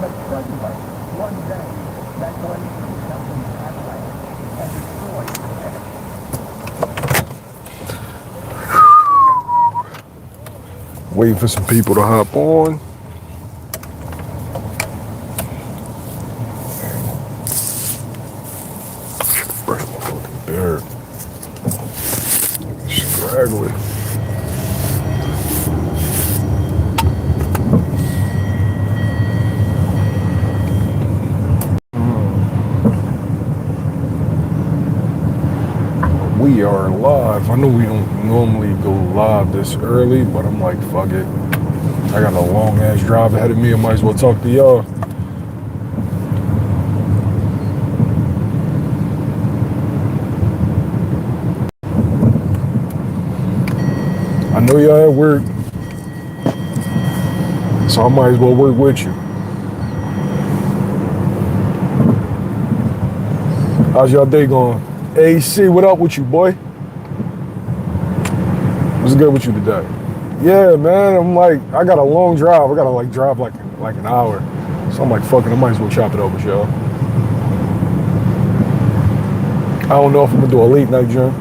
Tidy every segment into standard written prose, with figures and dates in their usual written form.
But suddenly, one day, that glacier fell in pathway and destroyed the enemy. Waiting for some people to hop on. Brush my fucking beard. Scraggly. We are live. I know we don't normally go live this early, but I'm like, fuck it. I got a long ass drive ahead of me. I might as well talk to y'all. I know y'all at work, so I might as well work with you. How's y'all day going? AC, what up with you, boy? What's good with you today? Yeah, man, I'm like, I got a long drive. I gotta like drive like an hour. So I'm like, fuck it, I might as well chop it over, y'all. I don't know if I'm gonna do a late night, John.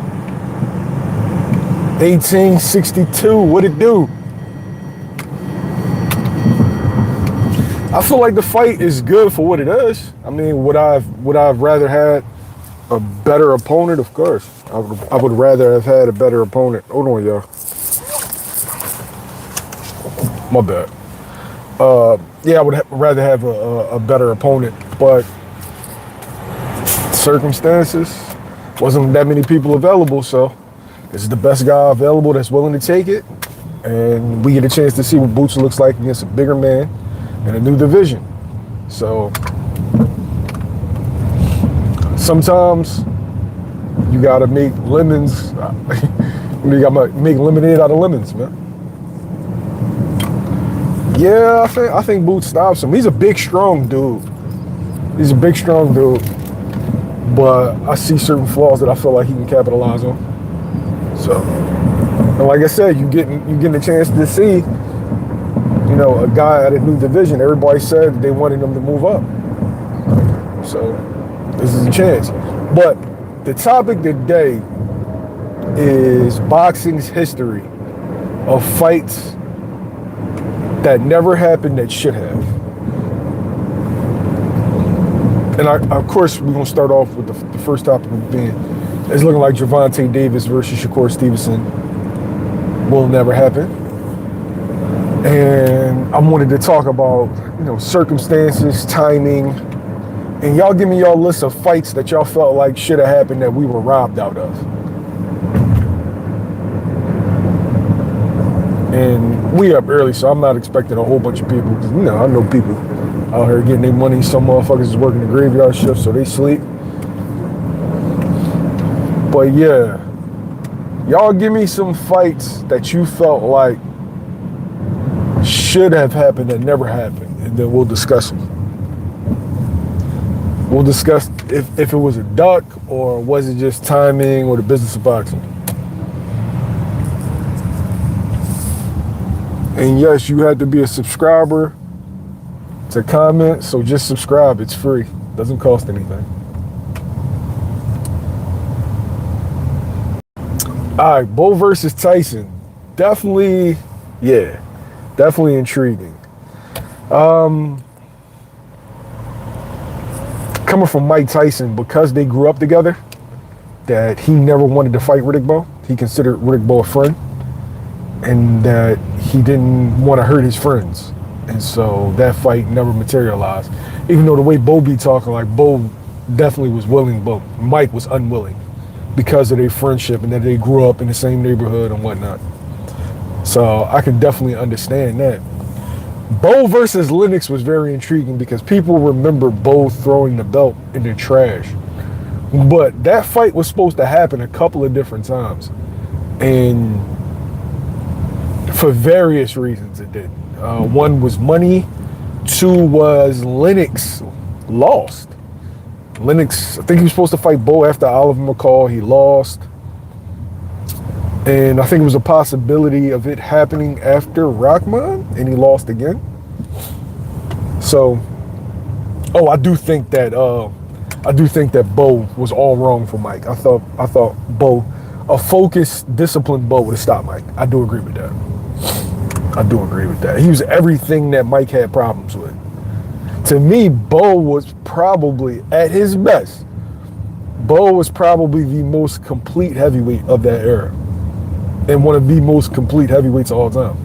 1862, what it do? I feel like the fight is good for what it is. I mean, would I've rather had a better opponent? Of course. I would rather have had a better opponent. Hold on, y'all. My bad. Yeah, I would rather have a better opponent, but circumstances, wasn't that many people available, so this is the best guy available that's willing to take it, and we get a chance to see what Boots looks like against a bigger man in a new division. So sometimes you gotta make lemons. You gotta make lemonade out of lemons, man. Yeah, I think Boots stops him. He's a big, strong dude. He's a big, strong dude. But I see certain flaws that I feel like he can capitalize on. So, and like I said, you getting a chance to see, you know, a guy at a new division. Everybody said they wanted him to move up. So this is a chance. But the topic today is boxing's history of fights that never happened that should have. And of course, we're going to start off with the first topic being, it's looking like Gervonta Davis versus Shakur Stevenson will never happen. And I wanted to talk about, you know, circumstances, timing, and y'all give me y'all list of fights that y'all felt like should have happened that we were robbed out of. And we up early, so I'm not expecting a whole bunch of people, because, you know, I know people out here getting their money. Some motherfuckers is working the graveyard shift, so they sleep. But yeah, y'all give me some fights that you felt like should have happened that never happened, and then we'll discuss them. We'll discuss if it was a duck or was it just timing or the business of boxing. And yes, you had to be a subscriber to comment, so just subscribe. It's free. Doesn't cost anything. All right, Bo versus Tyson. Definitely, yeah, definitely intriguing. Coming from Mike Tyson, because they grew up together, that he never wanted to fight Riddick Bowe. He considered Riddick Bowe a friend, and that he didn't want to hurt his friends. And so that fight never materialized. Even though the way Bo be talking, like Bo definitely was willing, but Mike was unwilling because of their friendship and that they grew up in the same neighborhood and whatnot. So I can definitely understand that. Bo versus Lennox was very intriguing because people remember Bo throwing the belt in the trash. But that fight was supposed to happen a couple of different times. And for various reasons it did. One was money. Two was Lennox lost. Lennox, I think he was supposed to fight Bo after Oliver McCall. He lost. And I think it was a possibility of it happening after Rahman, and he lost again. So Oh, I do think that Bo was all wrong for Mike. I thought Bo, a focused, disciplined Bo would have stopped Mike. I do agree with that. I do agree with that. He was everything that Mike had problems with. To me, Bo was probably at his best. Bo was probably the most complete heavyweight of that era, and one of the most complete heavyweights of all time.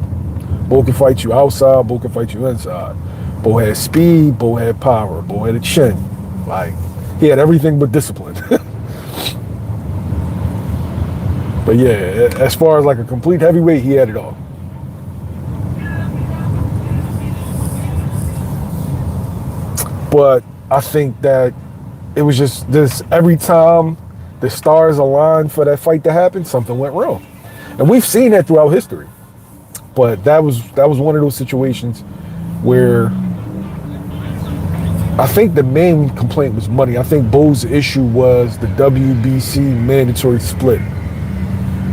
Bo could fight you outside. Bo could fight you inside. Bo had speed. Bo had power. Bo had a chin. Like, he had everything but discipline. But yeah, as far as like a complete heavyweight, he had it all. But I think that it was just this, every time the stars aligned for that fight to happen, something went wrong. And we've seen that throughout history. But that was one of those situations where I think the main complaint was money. I think Bo's issue was the WBC mandatory split,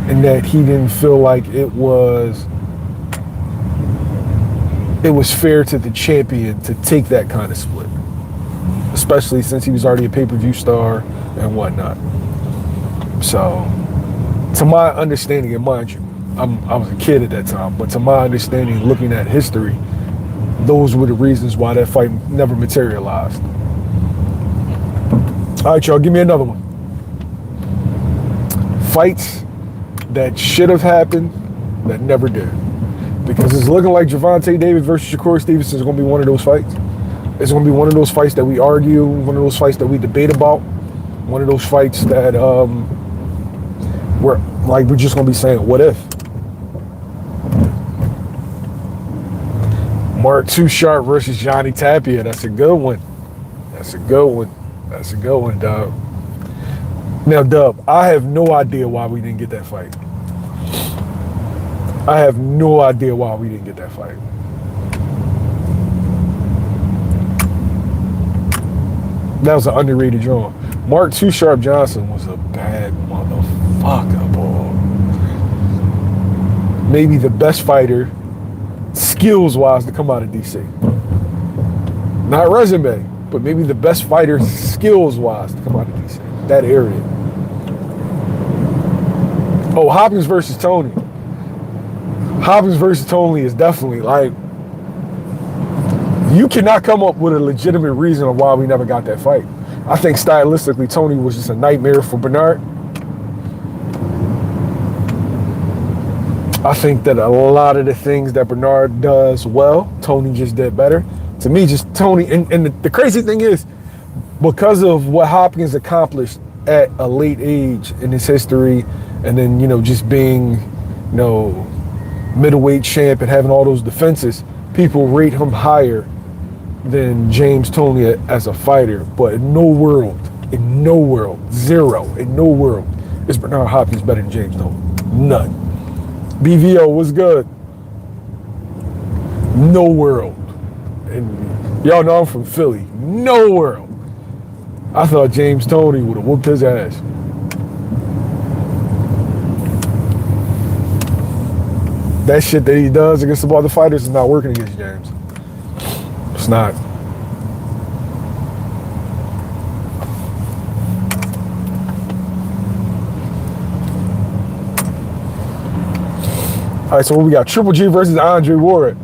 and that he didn't feel like it was fair to the champion to take that kind of split, especially since he was already a pay-per-view star and whatnot. So, to my understanding, and mind you, I was a kid at that time, but to my understanding, looking at history, those were the reasons why that fight never materialized. All right, y'all, give me another one. Fights that should have happened that never did. Because it's looking like Gervonta Davis versus Shakur Stevenson is going to be one of those fights. It's going to be one of those fights that we argue, one of those fights that we debate about, one of those fights that we're just going to be saying, what if? Mark Too Sharp versus Johnny Tapia. That's a good one. That's a good one. That's a good one, Dub. Now, Dub, I have no idea why we didn't get that fight. I have no idea why we didn't get that fight. That was an underrated drawing. Mark Too Sharp Johnson was a bad motherfucker, boy. Maybe the best fighter, skills-wise, to come out of DC. Not resume, but maybe the best fighter, skills-wise, to come out of DC. That area. Oh, Hopkins versus Tony. Hopkins versus Tony is definitely like, you cannot come up with a legitimate reason of why we never got that fight. I think stylistically, Tony was just a nightmare for Bernard. I think that a lot of the things that Bernard does well, Tony just did better. To me, just Tony, and the crazy thing is, because of what Hopkins accomplished at a late age in his history, and then, just being, middleweight champ and having all those defenses, people rate him higher than James Toney as a fighter. But in no world, zero, in no world is Bernard Hopkins better than James Toney. None. BVO was good. No world. And y'all know I'm from Philly. No world. I thought James Toney would have whooped his ass. That shit that he does against the other fighters is not working against James. It's not. All right, so what we got? Triple G versus Andre Ward.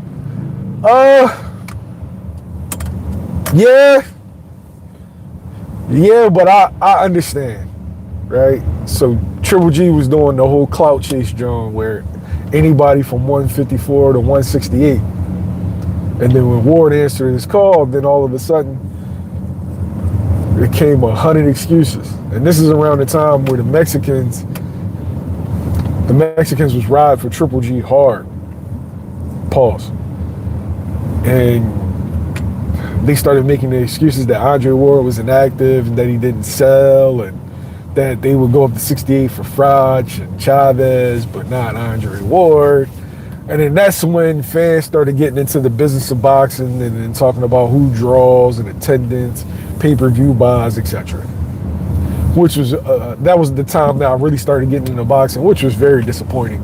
Yeah, but I understand, right? So Triple G was doing the whole clout chase, John, where anybody from 154 to 168. And then when Ward answered his call, then all of a sudden, it came 100 excuses. And this is around the time where the Mexicans was riding for Triple G hard. Pause. And they started making the excuses that Andre Ward was inactive and that he didn't sell, and that they would go up to 68 for Frach and Chavez, but not Andre Ward. And then that's when fans started getting into the business of boxing and talking about who draws and attendance, pay-per-view buys, etc. Which was, that was the time that I really started getting into boxing, which was very disappointing,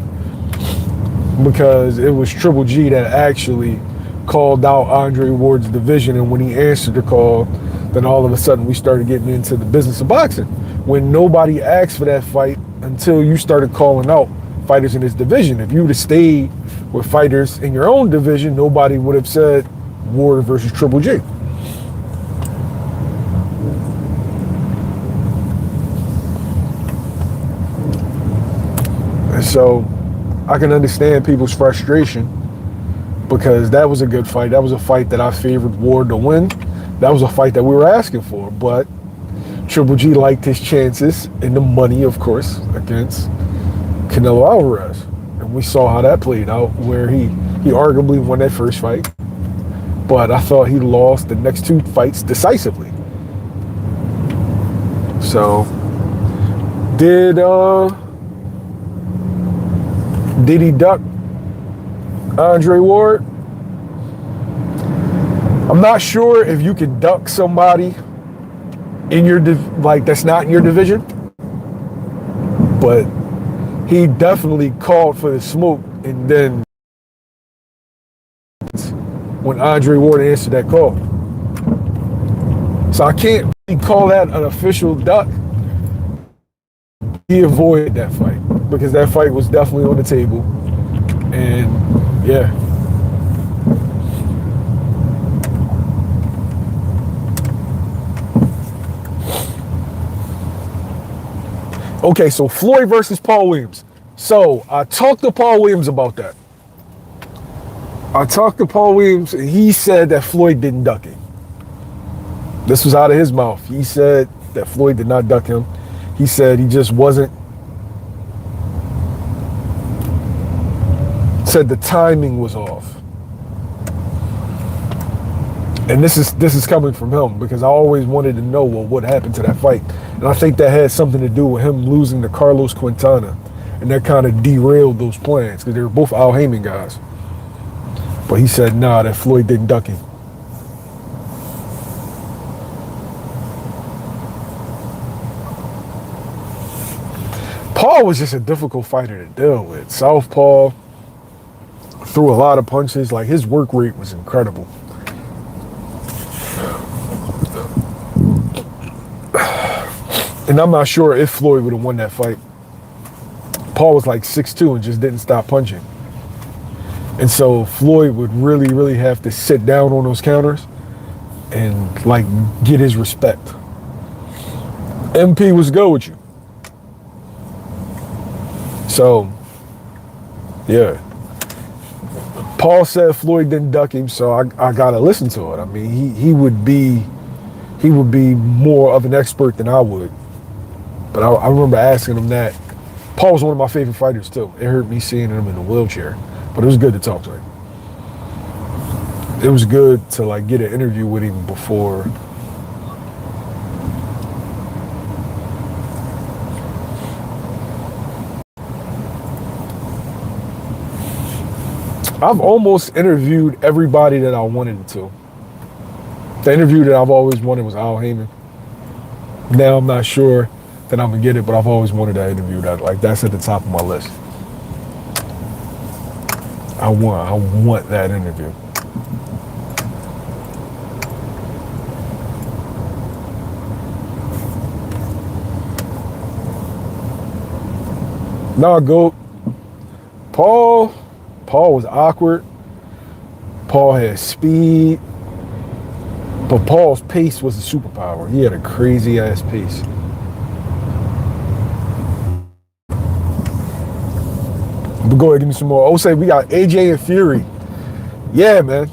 because it was Triple G that actually called out Andre Ward's division, and when he answered the call, Then all of a sudden we started getting into the business of boxing when nobody asked for that fight until you started calling out fighters in this division. If you would have stayed with fighters in your own division, nobody would have said Ward versus Triple G. And so I can understand people's frustration because that was a good fight. That was a fight that I favored Ward to win. That was a fight that we were asking for, but Triple G liked his chances and the money, of course, against Canelo Alvarez. And we saw how that played out, where he arguably won that first fight, but I thought he lost the next two fights decisively. So, did he duck Andre Ward? I'm not sure if you can duck somebody in your that's not in your division, but he definitely called for the smoke, and then when Andre Ward answered that call. So I can't really call that an official duck. He avoided that fight because that fight was definitely on the table, and yeah. Okay, so Floyd versus Paul Williams. So I talked to Paul Williams about that. I talked to Paul Williams, and he said that Floyd didn't duck him. This was out of his mouth. He said that Floyd did not duck him. He said he just wasn't. Said the timing was off. And this is coming from him because I always wanted to know what happened to that fight. And I think that had something to do with him losing to Carlos Quintana. And that kind of derailed those plans because they were both Al Heyman guys. But he said, nah, that Floyd didn't duck him. Paul was just a difficult fighter to deal with. Southpaw, threw a lot of punches. Like, his work rate was incredible. And I'm not sure if Floyd would have won that fight. Paul was like 6'2" and just didn't stop punching. And so Floyd would really, really have to sit down on those counters and like get his respect. MP was good with you. So, yeah. Paul said Floyd didn't duck him, so I gotta listen to it. I mean, he would be more of an expert than I would. But I remember asking him that. Paul was one of my favorite fighters too. It hurt me seeing him in a wheelchair, but it was good to talk to him. It was good to like get an interview with him before. I've almost interviewed everybody that I wanted to. The interview that I've always wanted was Al Heyman. Now I'm not sure that I'm gonna get it, but I've always wanted that interview. That's at the top of my list. I want that interview. Now I go. Paul was awkward. Paul had speed, but Paul's pace was a superpower. He had a crazy ass pace. But go ahead, give me some more. Oh, say we got AJ and Fury. Yeah, man.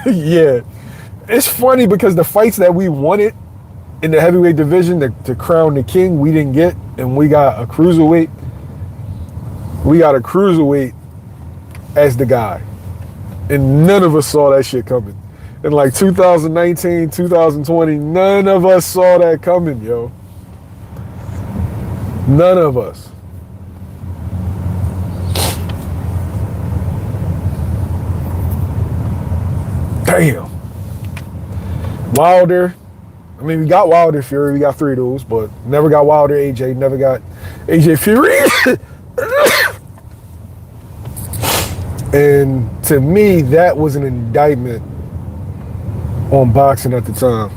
Yeah. It's funny because the fights that we wanted in the heavyweight division to crown the king, we didn't get, and we got a cruiserweight. We got a cruiserweight as the guy. And none of us saw that shit coming. In like 2019, 2020, none of us saw that coming, yo. None of us. Damn. Wilder. I mean, we got Wilder Fury. We got 3 of those, but never got Wilder AJ. Never got AJ Fury. And to me, that was an indictment on boxing at the time.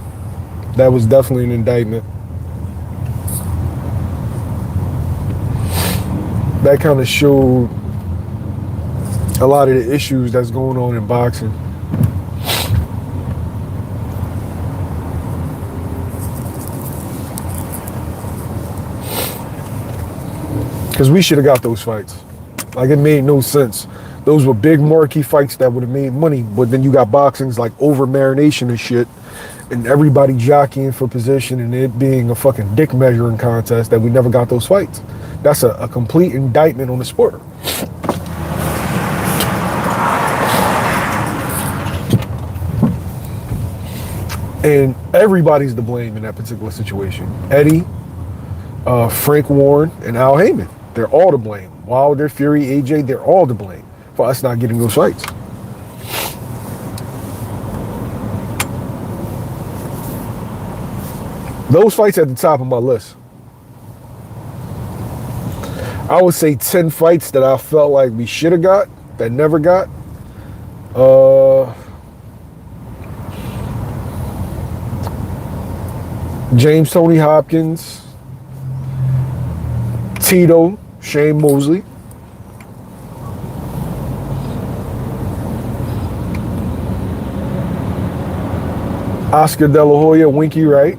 That was definitely an indictment. That kind of showed a lot of the issues that's going on in boxing. Because we should have got those fights. Like, it made no sense. Those were big marquee fights that would have made money, but then you got boxing's like over marination and shit, and everybody jockeying for position and it being a fucking dick measuring contest that we never got those fights. That's a complete indictment on the sport. And everybody's to blame in that particular situation. Eddie, Frank Warren, and Al Heyman. They're all to blame. Wilder, Fury, AJ, they're all to blame for us not getting those fights. Those fights at the top of my list. I would say 10 fights that I felt like we should have got, that never got. James Tony Hopkins, Tito, Shane Mosley, Oscar De La Hoya, Winky Wright,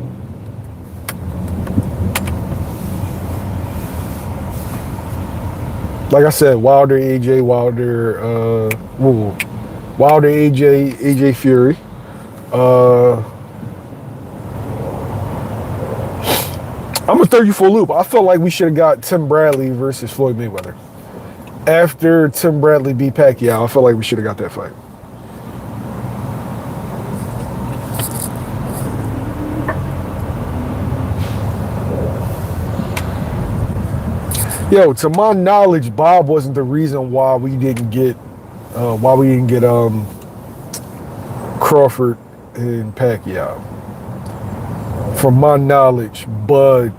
like I said, Wilder, AJ, AJ Fury. I'm gonna throw you for a loop. I felt like we should have got Tim Bradley versus Floyd Mayweather. After Tim Bradley beat Pacquiao, I felt like we should have got that fight. Yo, to my knowledge, Bob wasn't the reason why we didn't get Crawford and Pacquiao. From my knowledge, Bud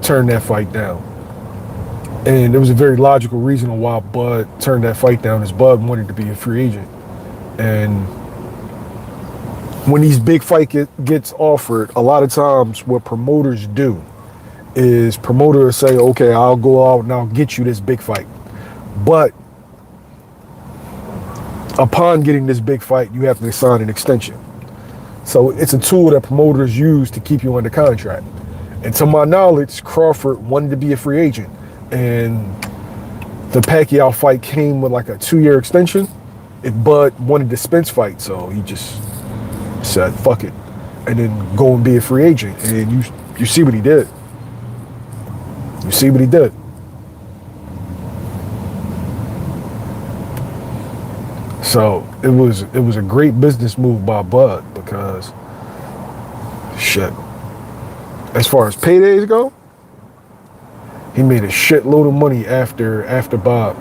turned that fight down. And there was a very logical reason on why Bud turned that fight down, is Bud wanted to be a free agent. And when these big fights gets offered, a lot of times what promoters do is promoters say, okay, I'll go out and I'll get you this big fight. But upon getting this big fight, you have to sign an extension. So it's a tool that promoters use to keep you under contract. And to my knowledge, Crawford wanted to be a free agent. And the Pacquiao fight came with like a 2-year extension. And Bud wanted the Spence fight, so he just said, fuck it. And then go and be a free agent. And you see what he did. You see what he did. So it was a great business move by Bud, because shit, as far as paydays go, he made a shitload of money after Bob.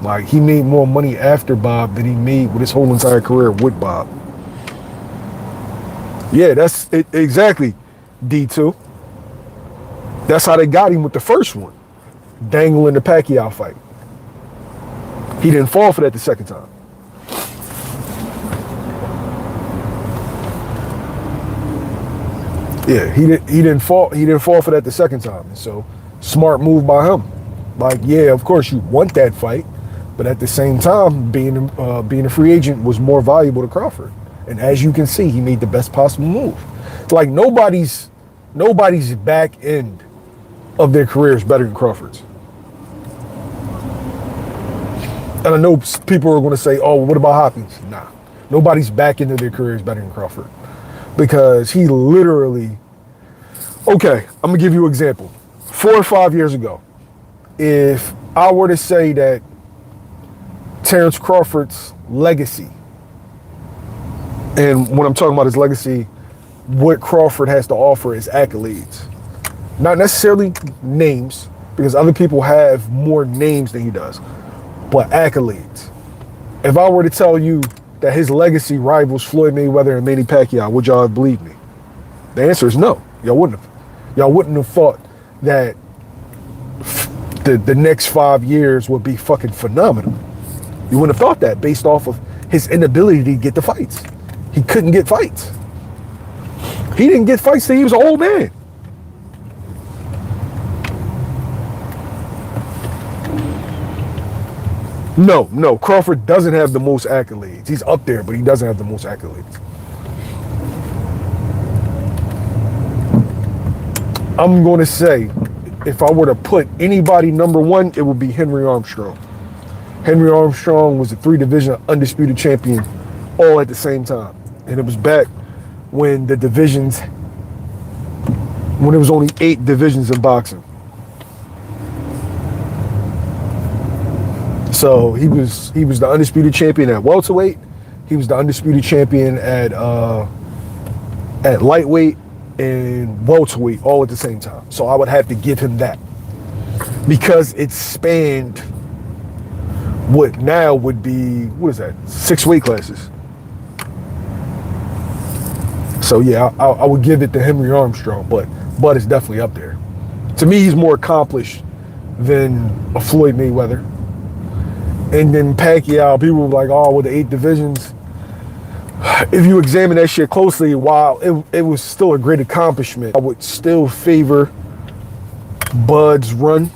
Like, he made more money after Bob than he made with his whole entire career with Bob. Yeah, that's it, exactly, D2. That's how they got him with the first one, dangling the Pacquiao fight. He didn't fall for that the second time. Yeah, he didn't fall for that the second time. And so, smart move by him. Like, yeah, of course you want that fight, but at the same time, being a free agent was more valuable to Crawford. And as you can see, he made the best possible move. It's like nobody's back end of their career is better than Crawford's. And I know people are going to say, oh, what about Hopkins? Nah, nobody's back end of their career is better than Crawford. Because he literally, okay, I'm gonna give you an example. 4 or 5 years ago, if I were to say that Terrence Crawford's legacy, and when I'm talking about his legacy, what Crawford has to offer is accolades. Not necessarily names, because other people have more names than he does, but accolades. If I were to tell you that his legacy rivals Floyd Mayweather and Manny Pacquiao, would y'all believe me? The answer is no. Y'all wouldn't have. Y'all wouldn't have thought that the next 5 years would be fucking phenomenal. You wouldn't have thought that based off of his inability to get the fights. He couldn't get fights. He didn't get fights till he was an old man. No, Crawford doesn't have the most accolades. He's up there, but he doesn't have the most accolades. I'm going to say, if I were to put anybody number one, it would be Henry Armstrong. Henry Armstrong was a 3-division undisputed champion all at the same time. And it was back when the divisions, when there was only 8 divisions in boxing. So he was the undisputed champion at welterweight. He was the undisputed champion at lightweight and welterweight all at the same time. So I would have to give him that, because it spanned what now would be, what is that, 6 weight classes. So yeah, I would give it to Henry Armstrong, but it's definitely up there. To me, he's more accomplished than a Floyd Mayweather. And then Pacquiao, people were like, oh, with the 8 divisions. If you examine that shit closely, while it was still a great accomplishment, I would still favor Bud's run.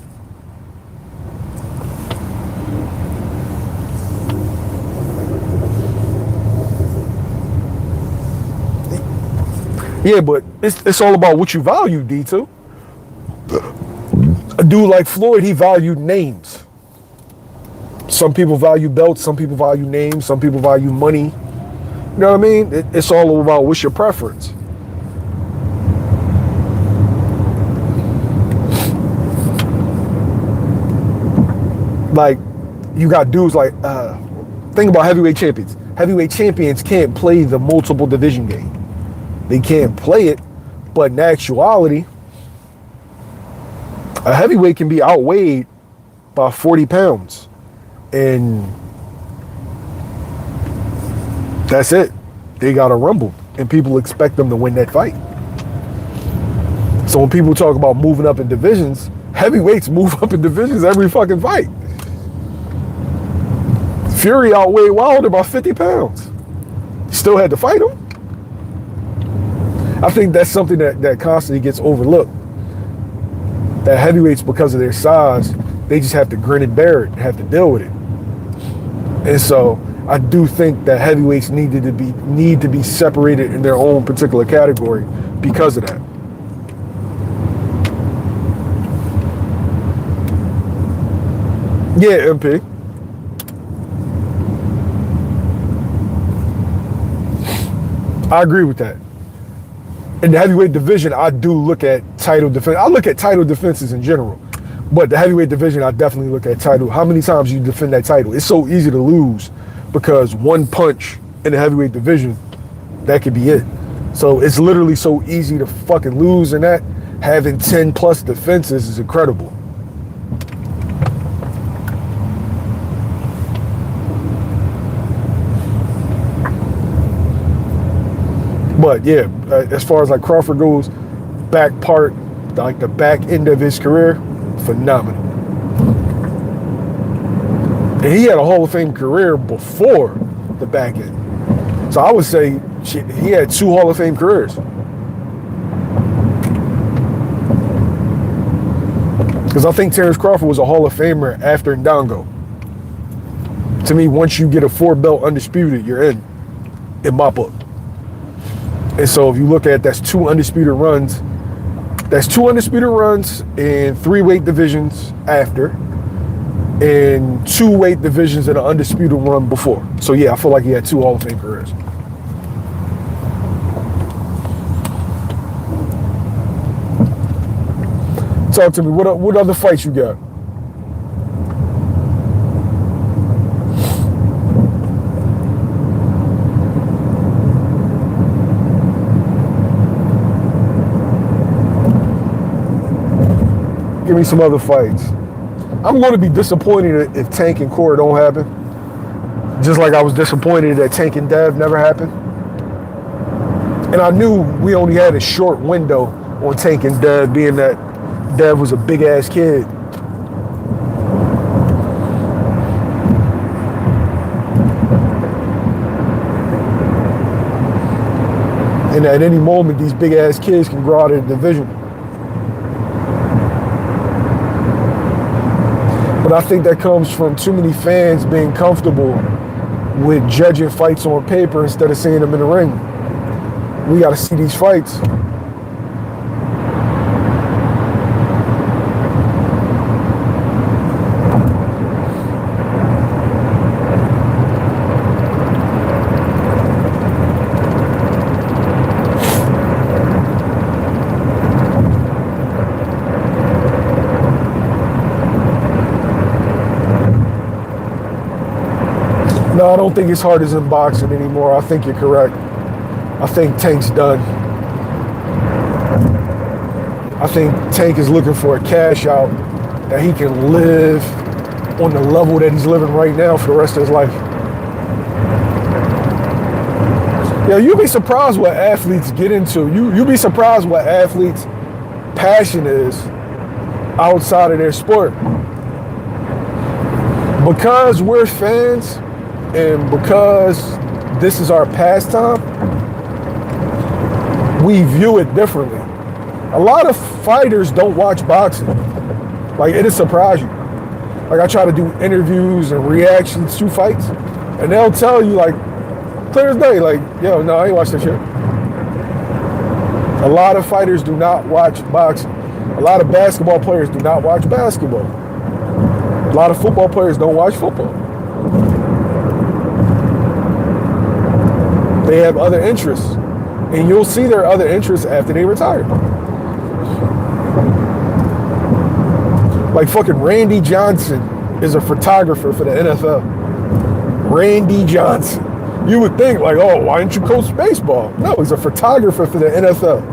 Yeah, but it's all about what you value, D2. A dude like Floyd, he valued names. Some people value belts, some people value names, some people value money. You know what I mean? It's all about what's your preference. Like, you got dudes like, think about heavyweight champions. Heavyweight champions can't play the multiple division game. They can't play it, but in actuality, a heavyweight can be outweighed by 40 pounds. And that's it. They got to rumble, and people expect them to win that fight. So when people talk about moving up in divisions, heavyweights move up in divisions every fucking fight. Fury outweighed Wilder by 50 pounds. Still had to fight him. I think that's something that constantly gets overlooked. That heavyweights, because of their size, they just have to grin and bear it, have to deal with it. And so I do think that heavyweights need to be separated in their own particular category because of that. Yeah, MP. I agree with that. In the heavyweight division, I do look at title defense. I look at title defenses in general. But the heavyweight division, I definitely look at title. How many times you defend that title? It's so easy to lose because one punch in the heavyweight division, that could be it. So it's literally so easy to fucking lose in that. Having 10 plus defenses is incredible. But yeah, as far as like Crawford goes, back part, like the back end of his career, phenomenal. And he had a Hall of Fame career before the back end. So I would say he had 2 Hall of Fame careers. Because I think Terrence Crawford was a Hall of Famer after Ndongo. To me, once you get a 4-belt undisputed, you're in my book. And so if you look at, that's 2 undisputed runs. That's 2 undisputed runs in 3 weight divisions after, and 2 weight divisions in an undisputed run before. So yeah, I feel like he had 2 Hall of Fame careers. Talk to me. What other fights you got? Give me some other fights. I'm going to be disappointed if Tank and Corey don't happen. Just like I was disappointed that Tank and Dev never happened. And I knew we only had a short window on Tank and Dev, being that Dev was a big-ass kid. And at any moment, these big ass kids can grow out of the division. But I think that comes from too many fans being comfortable with judging fights on paper instead of seeing them in the ring. We got to see these fights. No, I don't think it's hard as in boxing anymore. I think you're correct. I think Tank's done. I think Tank is looking for a cash out that he can live on the level that he's living right now for the rest of his life. Yeah, you'd be surprised what athletes get into. You'd be surprised what athletes' passion is outside of their sport. Because we're fans and because this is our pastime, we view it differently. A lot of fighters don't watch boxing. Like, it'll surprise you. Like, I try to do interviews and reactions to fights, and they'll tell you, like, clear as day, like, yo, no, I ain't watch that shit. A lot of fighters do not watch boxing. A lot of basketball players do not watch basketball. A lot of football players don't watch football. They have other interests, and you'll see their other interests after they retire. Like fucking Randy Johnson is a photographer for the NFL. Randy Johnson. You would think like, oh, why didn't you coach baseball? No, he's a photographer for the NFL.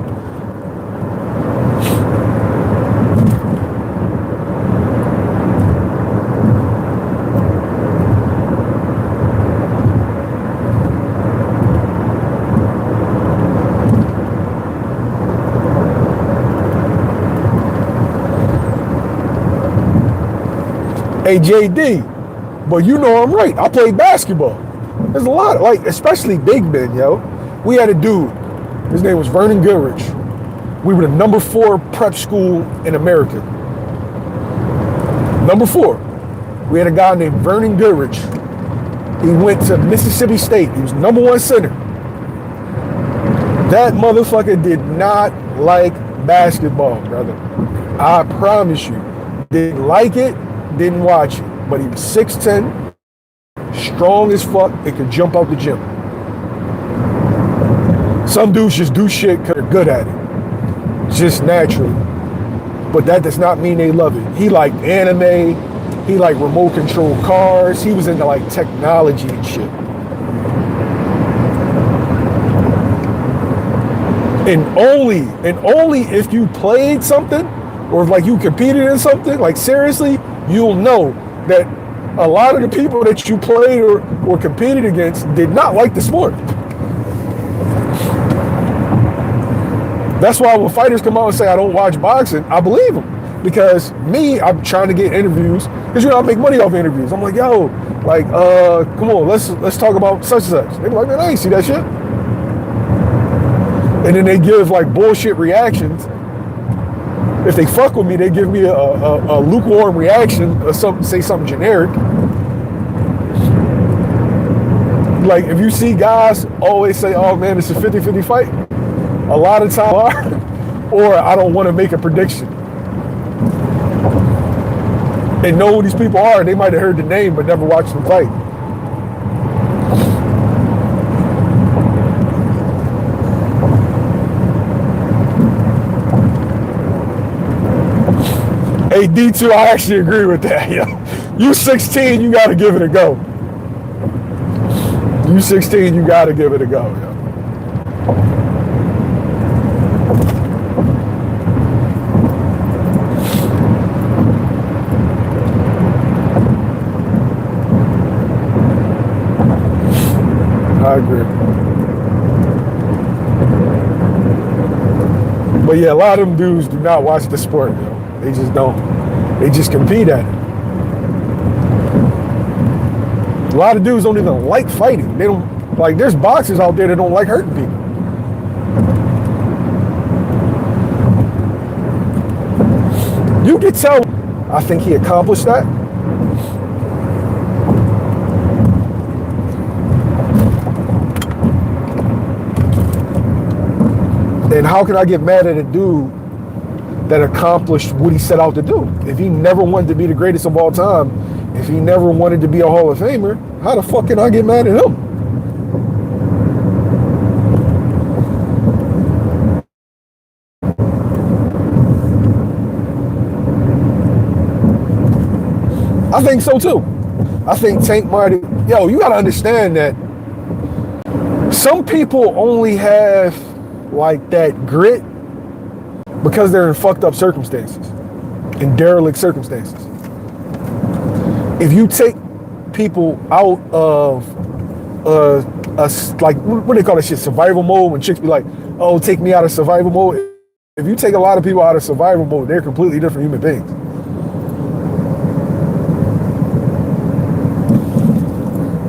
Hey, JD, but you know I'm right. I played basketball. There's a lot, like, especially big men, yo. We had a dude. His name was Vernon Goodrich. We were the number 4 prep school in America. Number 4. We had a guy named Vernon Goodrich. He went to Mississippi State. He was number 1 center. That motherfucker did not like basketball, brother. I promise you. Didn't like it. Didn't watch it, but he was 6'10", strong as fuck, and could jump out the gym. Some dudes just do shit because they're good at it, just naturally. But that does not mean they love it. He liked anime, he liked remote control cars, he was into like technology and shit. And only if you played something, or if like you competed in something, like seriously, you'll know that a lot of the people that you played or competed against did not like the sport. That's why when fighters come out and say, I don't watch boxing, I believe them. Because me, I'm trying to get interviews, because I make money off interviews. I'm like, yo, like, come on, let's talk about such and such. They're like, man, I ain't see that shit. And then they give like bullshit reactions. If they fuck with me, they give me a lukewarm reaction or say something generic. Like, if you see guys always say, oh man, it's a 50-50 fight, a lot of times, or I don't want to make a prediction. And know who these people are. They might have heard the name, but never watched them fight. Hey, D2, I actually agree with that. Yo. You 16, you got to give it a go. You 16, you got to give it a go. Yo. I agree. But yeah, a lot of them dudes do not watch the sport, yo. They just don't. They just compete at it. A lot of dudes don't even like fighting. They don't, like, there's boxers out there that don't like hurting people. You can tell I think he accomplished that. And how can I get mad at a dude that accomplished what he set out to do? If he never wanted to be the greatest of all time, if he never wanted to be a Hall of Famer, how the fuck can I get mad at him? I think so too. I think Tank might have, yo, you gotta understand that some people only have like that grit because they're in fucked up circumstances, in derelict circumstances. If you take people out of like, what do they call that shit, survival mode, when chicks be like, oh, take me out of survival mode. If you take a lot of people out of survival mode, they're completely different human beings.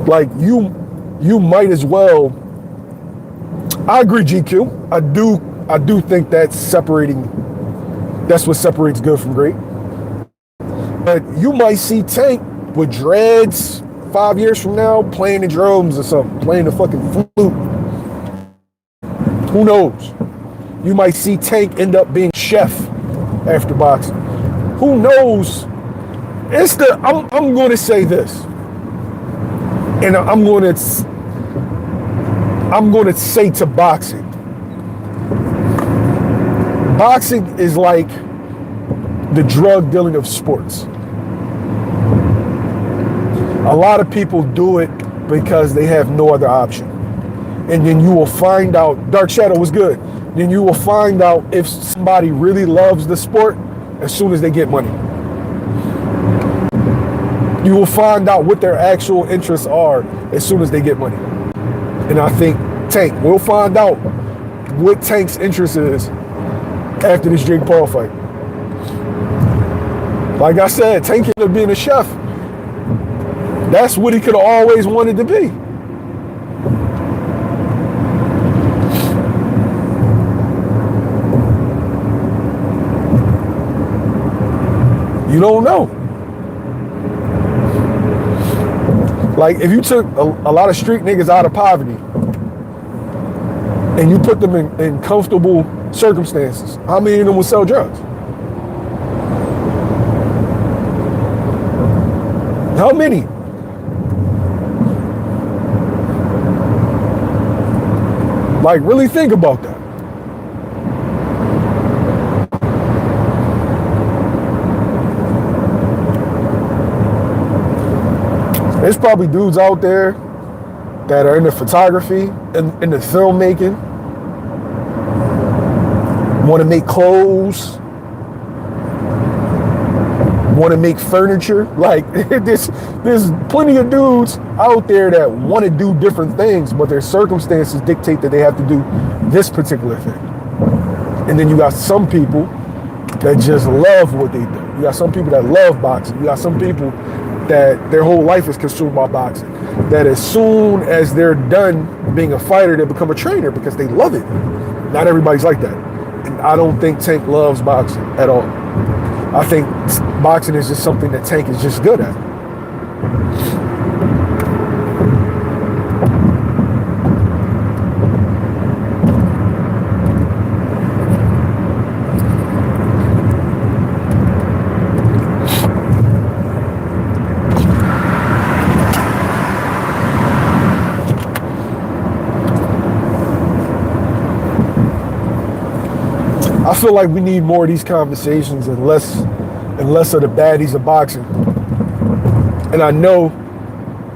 Like you might as well. I agree, GQ. I do think that's separating. That's what separates good from great. But you might see Tank with dreads 5 years from now playing the drums or something, playing the fucking flute. Who knows? You might see Tank end up being chef after boxing. Who knows? I'm going to say this. And I'm going to say to boxing. Boxing is like the drug dealing of sports. A lot of people do it because they have no other option. And then you will find out, Dark Shadow was good. Then you will find out if somebody really loves the sport as soon as they get money. You will find out what their actual interests are as soon as they get money. And I think Tank, we'll find out what Tank's interest is after this Jake Paul fight. Like I said, Tank ended up being a chef. That's what he could have always wanted to be. You don't know. Like, if you took a lot of street niggas out of poverty and you put them in comfortable circumstances, how many of them will sell drugs? How many? Like, really think about that. There's probably dudes out there that are into photography and into filmmaking, want to make clothes, want to make furniture. Like, there's plenty of dudes out there that want to do different things, but their circumstances dictate that they have to do this particular thing. And then you got some people that just love what they do. You got some people that love boxing. You got some people that their whole life is consumed by boxing. That as soon as they're done being a fighter, they become a trainer because they love it. Not everybody's like that. And I don't think Tank loves boxing at all. I think boxing is just something that Tank is just good at. I feel like we need more of these conversations and less of the baddies of boxing. And I know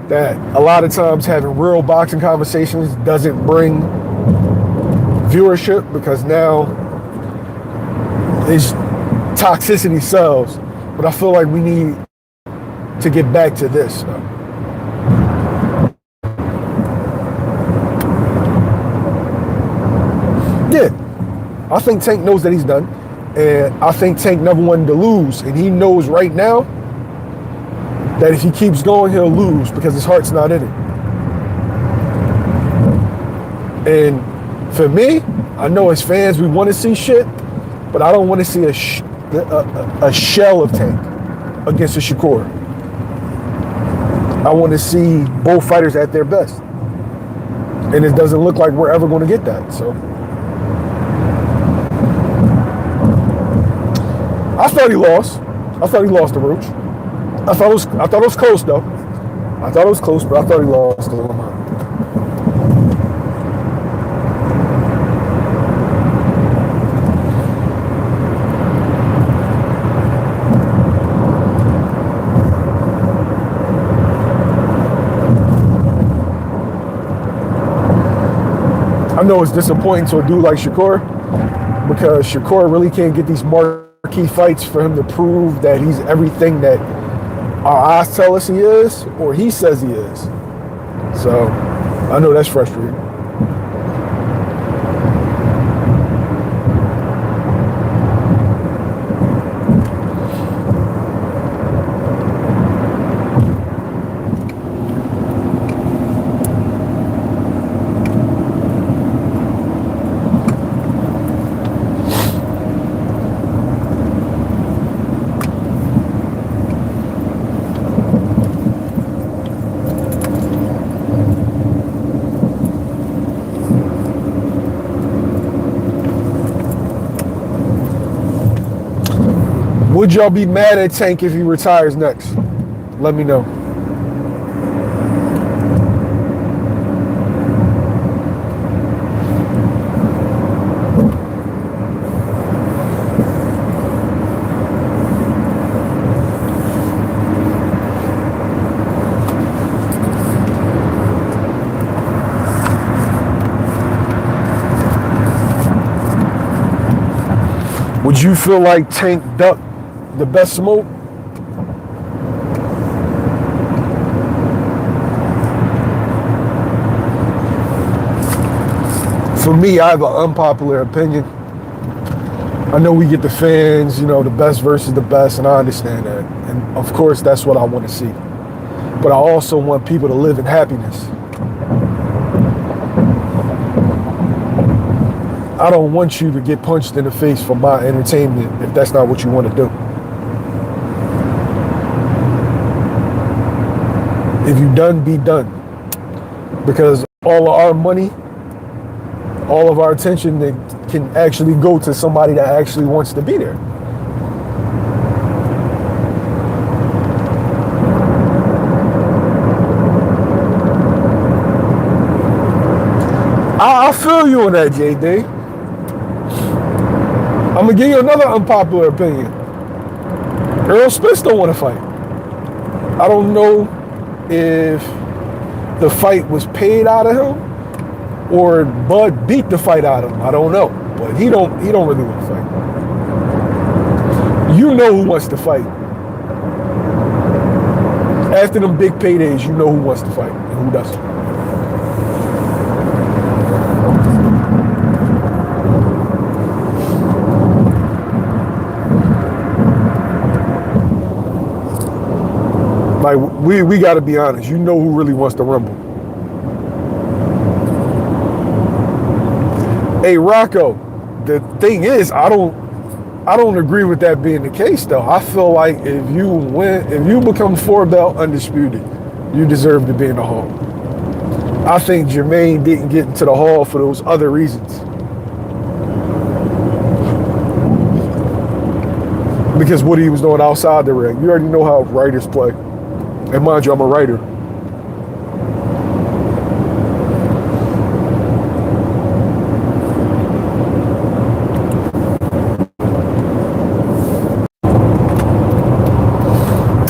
that a lot of times having real boxing conversations doesn't bring viewership because now it's toxicity sells. But I feel like we need to get back to this. Yeah. I think Tank knows that he's done, and I think Tank never wanted to lose, and he knows right now that if he keeps going, he'll lose because his heart's not in it. And for me, I know as fans we want to see shit, but I don't want to see a shell of Tank against a Shakur. I want to see both fighters at their best. And it doesn't look like we're ever going to get that. So I thought he lost. I thought he lost to Roach. I thought it was close though. I thought it was close, but I thought he lost to Lamont. I know it's disappointing to a dude like Shakur because Shakur really can't get these marquee fights for him to prove that he's everything that our eyes tell us he is or he says he is. So I know that's frustrating. Would y'all be mad at Tank if he retires next? Let me know. Would you feel like Tank ducked the best smoke? For me, I have an unpopular opinion. I know we get the fans, the best versus the best, and I understand that. And of course, that's what I want to see. But I also want people to live in happiness. I don't want you to get punched in the face for my entertainment if that's not what you want to do. If you done, be done. Because all of our money, all of our attention that can actually go to somebody that actually wants to be there. I feel you on that, JD. I'm going to give you another unpopular opinion. Earl Spence don't want to fight. I don't know if the fight was paid out of him or Bud beat the fight out of him. I don't know. But he don't really want to fight. You know who wants to fight. After them big paydays, you know who wants to fight and who doesn't. Like, we got to be honest. You know who really wants to rumble. Hey, Rocco, the thing is, I don't agree with that being the case, though. I feel like if you become 4-belt undisputed, you deserve to be in the Hall. I think Jermaine didn't get into the Hall for those other reasons. Because what he was doing outside the ring. You already know how writers play. And mind you, I'm a writer.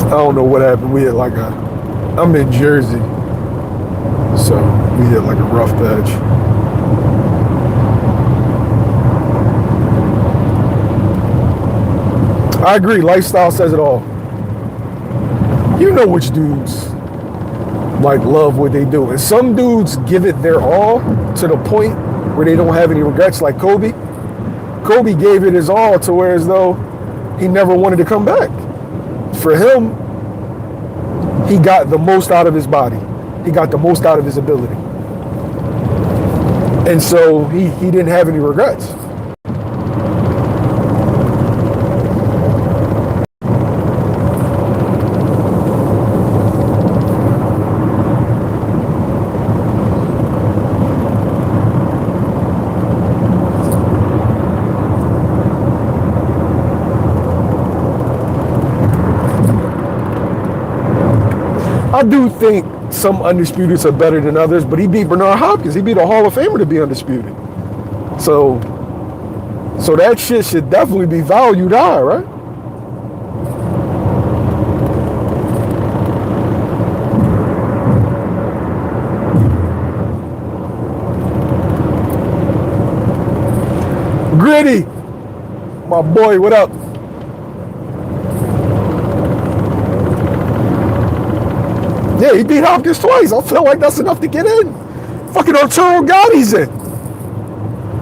I don't know what happened. We had I'm in Jersey. So we had like a rough patch. I agree. Lifestyle says it all. You know which dudes love what they do. And some dudes give it their all to the point where they don't have any regrets, like Kobe. Kobe gave it his all to where as though he never wanted to come back. For him, he got the most out of his body. He got the most out of his ability. And so he didn't have any regrets. I do think some Undisputeds are better than others, but he beat Bernard Hopkins. He beat a Hall of Famer to be undisputed. So that shit should definitely be valued high, right? Gritty, my boy, what up? Yeah, he beat Hopkins twice. I feel like that's enough to get in. Fucking Arturo Gotti's in.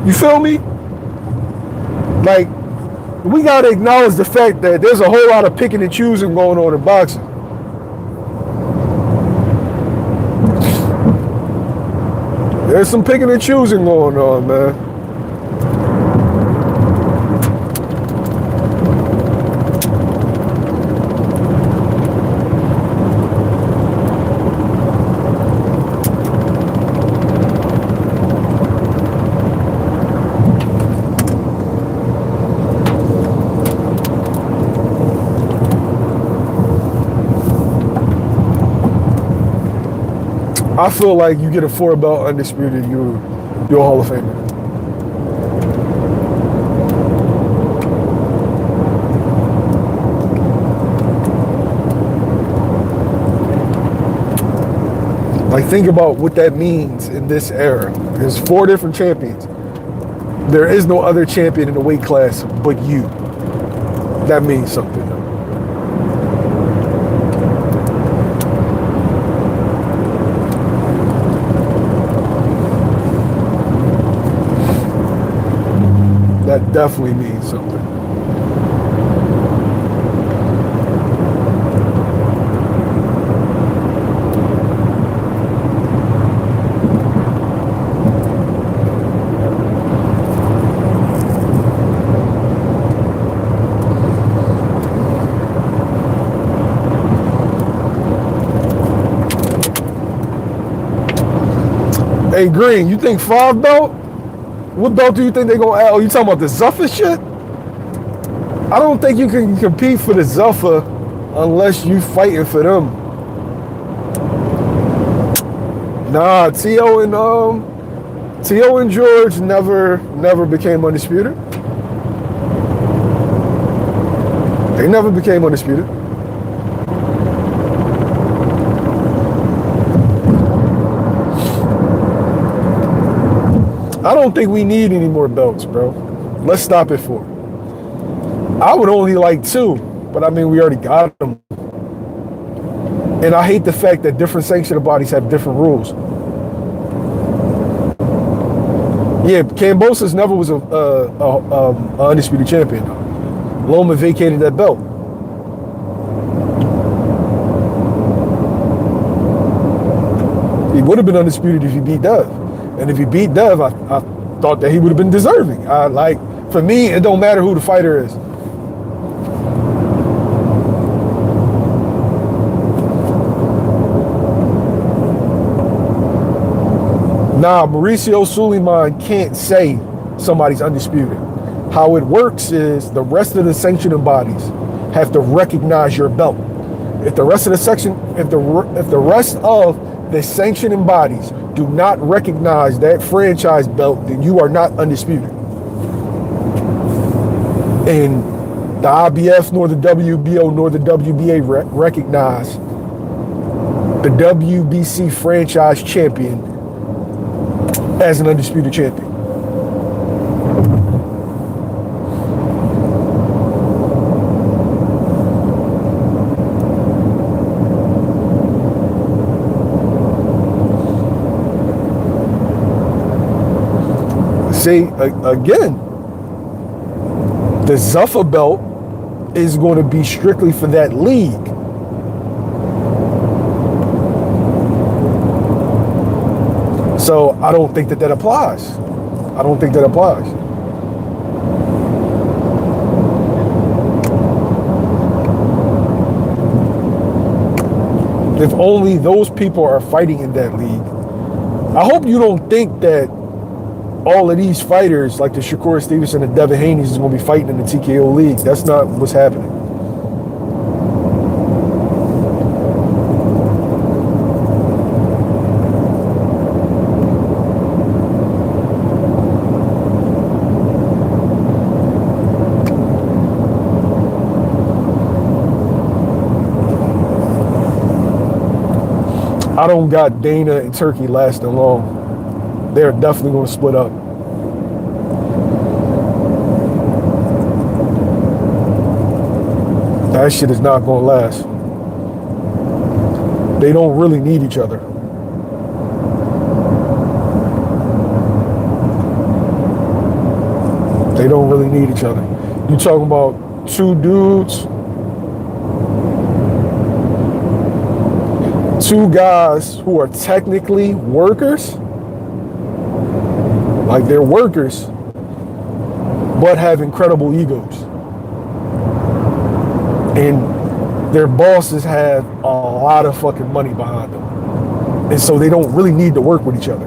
You feel me? Like, we gotta acknowledge the fact that there's a whole lot of picking and choosing going on in boxing. There's some picking and choosing going on, man. I feel like you get a 4-belt undisputed, you're a Hall of Famer. Like, think about what that means in this era. There's 4 different champions. There is no other champion in the weight class but you. That means something. That definitely means something. Hey, Green, you think 5-belt? What belt do you think they're going to add? Oh, you talking about the Zuffa shit? I don't think you can compete for the Zuffa unless you fighting for them. Nah, T.O. and George never became undisputed. They never became undisputed. I don't think we need any more belts, bro. Let's stop at 4. I would only like 2, but I mean, we already got them. And I hate the fact that different sanctioning bodies have different rules. Yeah, Kambosos never was a undisputed champion. Loma vacated that belt. He would have been undisputed if he beat Dev. And if he beat Dev, I thought that he would have been deserving. For me, it don't matter who the fighter is. Nah, Mauricio Suleiman can't say somebody's undisputed. How it works is the rest of the sanctioning bodies have to recognize your belt. If the rest of the sanctioning bodies do not recognize that franchise belt, then you are not undisputed. And the IBF nor the WBO nor the WBA recognize the WBC franchise champion as an undisputed champion. See, again, the Zuffa belt is going to be strictly for that league. So I don't think that applies. I don't think that applies. If only those people are fighting in that league. I hope you don't think that all of these fighters, like the Shakur Stevenson and Devin Haney's, is going to be fighting in the TKO league. That's not what's happening. I don't got Dana and Turkey lasting long. They're definitely going to split up. That shit is not going to last. They don't really need each other. They don't really need each other. You talking about two dudes, two guys who are technically workers, like they're workers, but have incredible egos. And their bosses have a lot of fucking money behind them. And so they don't really need to work with each other.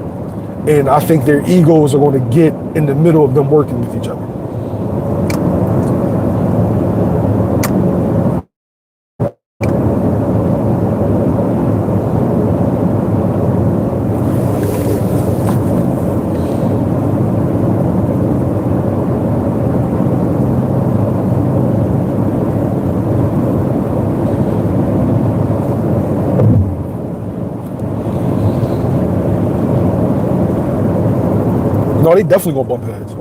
And I think their egos are going to get in the middle of them working with each other. No, they definitely gonna bump heads.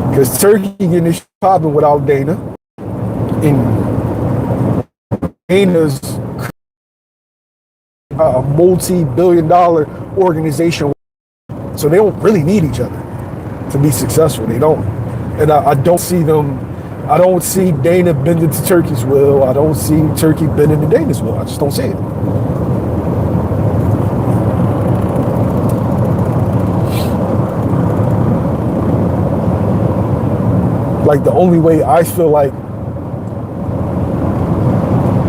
Because Turkey getting this popping without Dana. And Dana's a multi-billion-dollar organization. So they don't really need each other to be successful. They don't. And I don't see them, I don't see Dana bending to Turkey's will. I don't see Turkey bending to Dana's will. I just don't see it. Like the only way I feel like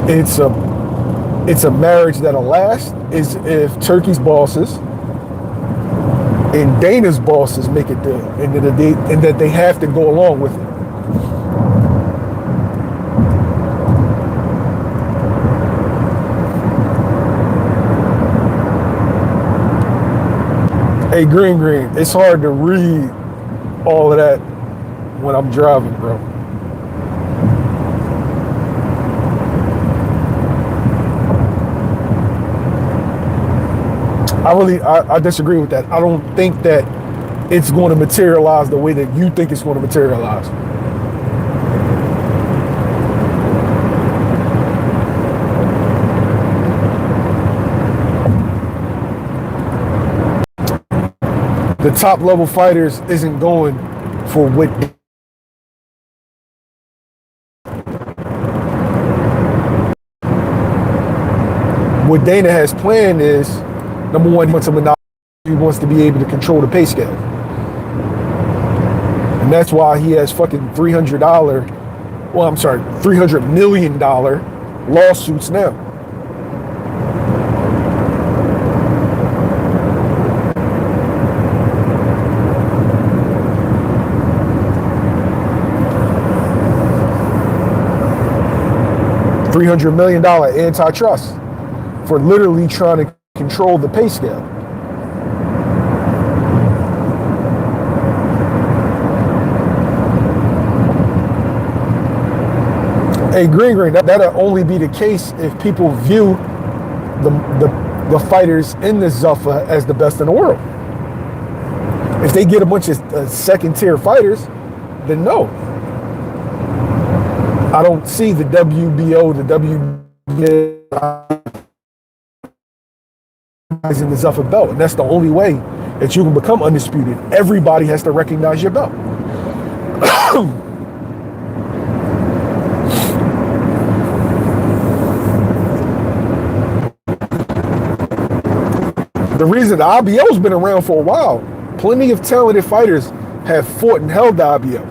it's a marriage that'll last is if Turkey's bosses and Dana's bosses make it there, and that they have to go along with it. Hey, Green, it's hard to read all of that when I'm driving, bro. I disagree with that. I don't think that it's going to materialize the way that you think it's going to materialize. The top level fighters isn't going for what Dana has planned is, number one, he wants to be able to control the pay scale. And that's why he has fucking $300 million lawsuits now. $300 million antitrust for literally trying to control the pay scale. Hey, Green, that'll only be the case if people view the fighters in this Zuffa as the best in the world. If they get a bunch of second-tier fighters, then no. I don't see the WBO, the WBA in the Zuffa belt. And that's the only way that you can become undisputed. Everybody has to recognize your belt. The reason the IBO's been around for a while, plenty of talented fighters have fought and held the IBO.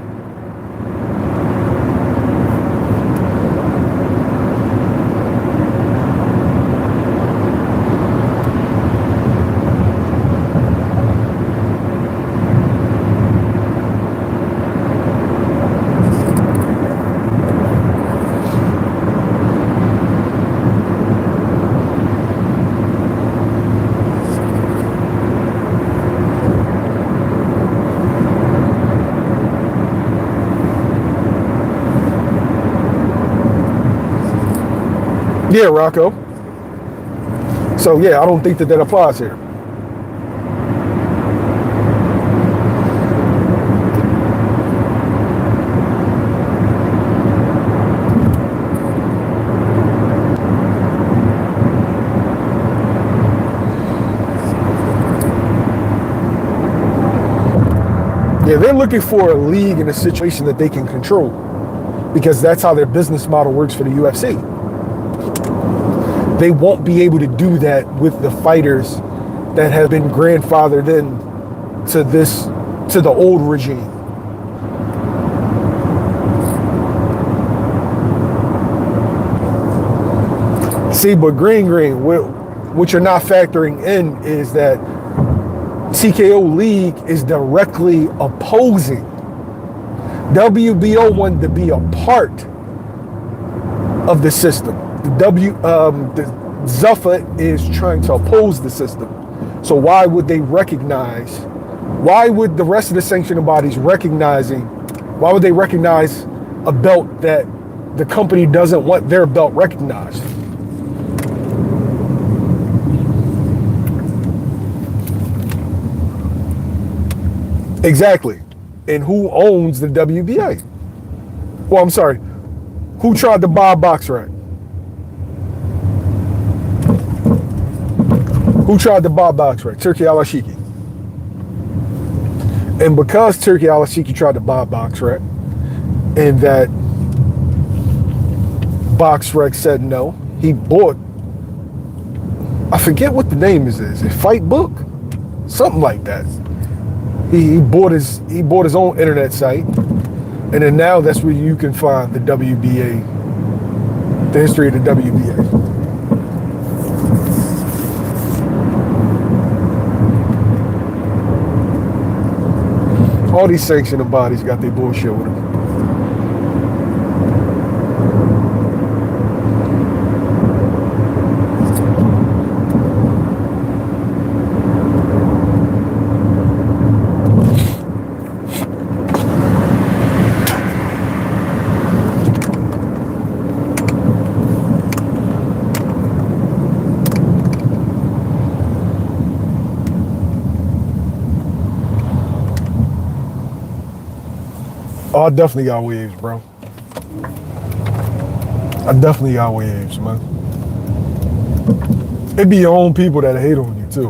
Yeah, Rocco. So yeah, I don't think that applies here. Yeah, they're looking for a league in a situation that they can control, because that's how their business model works for the UFC. They won't be able to do that with the fighters that have been grandfathered in to the old regime. See, but Green, what you're not factoring in is that TKO League is directly opposing. WBO wanted to be a part of the system. The Zuffa is trying to oppose the system. So why would the rest of the sanctioning bodies why would they recognize a belt that the company doesn't want their belt recognized? Exactly. And who owns the WBA? Well, I'm sorry. Who tried to buy BoxRec? Who tried to buy BoxRec? Turki Al-Ashiki. And because Turki Al-Ashiki tried to buy BoxRec, and that BoxRec said no, he bought, I forget what the name is it Fight Book? Something like that. He bought his own internet site, and then now that's where you can find the WBA, the history of the WBA. All these sanctioning bodies got their bullshit with them. Oh, I definitely got waves, bro. I definitely got waves, man. It be your own people that hate on you too,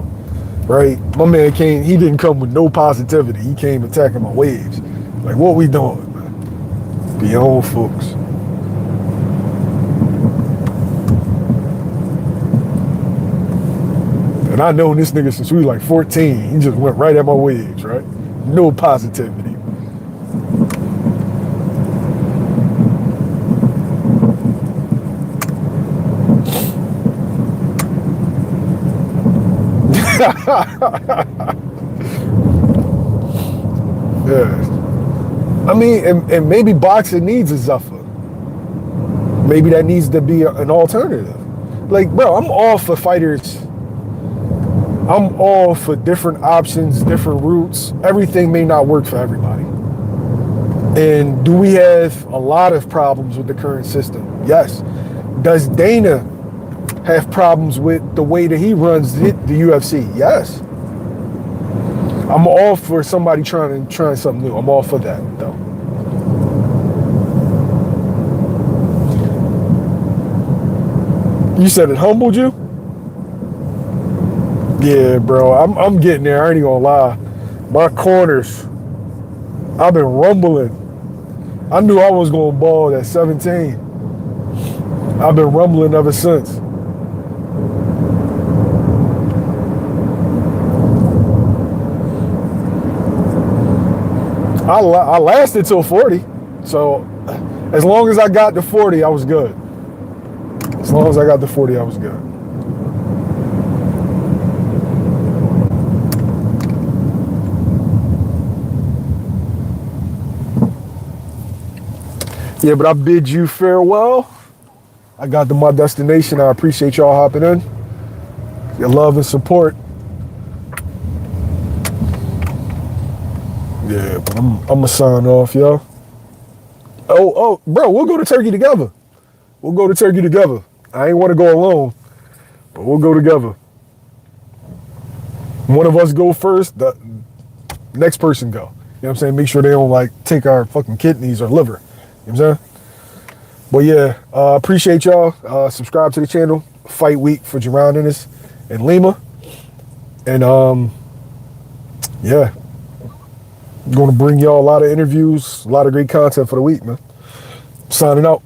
right? My man he didn't come with no positivity. He came attacking my waves. Like, what we doing, man? Be your own folks. And I known this nigga since we was like 14. He just went right at my waves, right? No positivity. Yeah. I mean, and maybe boxing needs a Zuffa. Maybe that needs to be an alternative. Like, bro, I'm all for fighters. I'm all for different options, different routes. Everything may not work for everybody. And do we have a lot of problems with the current system? Yes. Does Dana have problems with the way that he runs the UFC? Yes. I'm all for somebody trying something new. I'm all for that, though. You said it humbled you? Yeah, bro. I'm getting there. I ain't gonna lie. My corners, I've been rumbling. I knew I was gonna ball at 17. I've been rumbling ever since. I lasted till 40. So as long as I got to 40, I was good. As long as I got to 40, I was good. Yeah, but I bid you farewell. I got to my destination. I appreciate y'all hopping in. Your love and support. Yeah, but I'm going to sign off, y'all. Oh, bro, we'll go to Turkey together. We'll go to Turkey together. I ain't want to go alone, but we'll go together. One of us go first, the next person go. You know what I'm saying? Make sure they don't like take our fucking kidneys or liver. You know what I'm saying? But yeah, appreciate y'all. Subscribe to the channel. Fight week for Jerron Ennis and Lima. And yeah. Going to bring y'all a lot of interviews, a lot of great content for the week, man. Signing out.